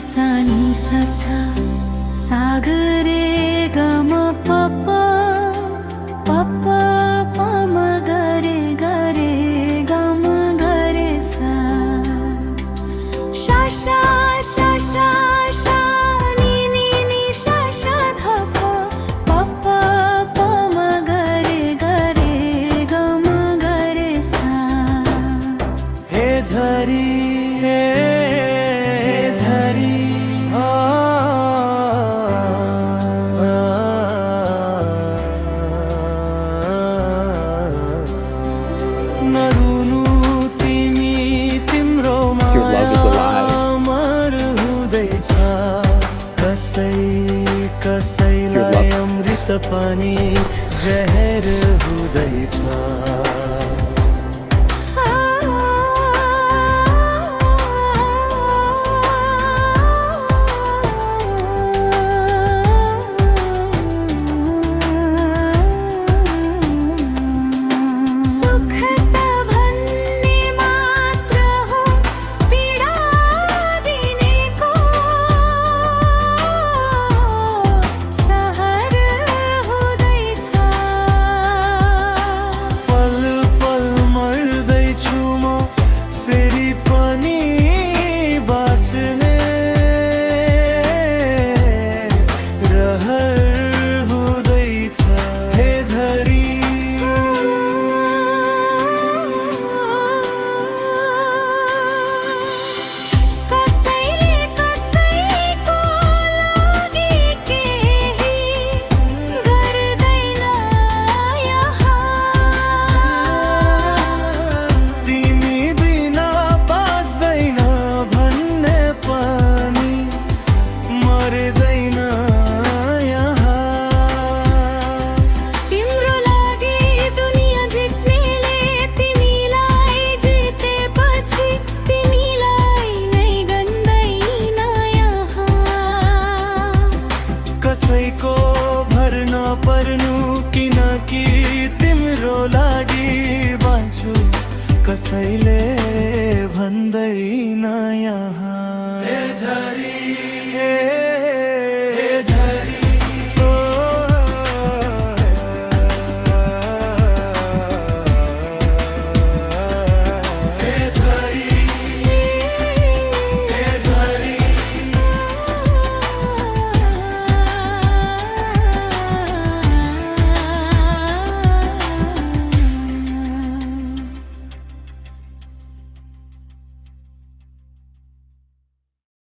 सा नि सा सा सा ग रे ग म प प प प प म ग रे ग म ग रे सा शा शा शा शा शा नि नि नि शा शा ध प प प प म ग रे ग म ग रे सा हे झरी हे झरी नरुनु तिमी तिम्रो माया मर हुँदैछ कसै कसैलाई अमृत पनि जहर हुँदैछ कसैको भर नपर्नु किनकि तिम्रो लागि बाँच्छु कसैले भन्दैन यहाँ हे झरी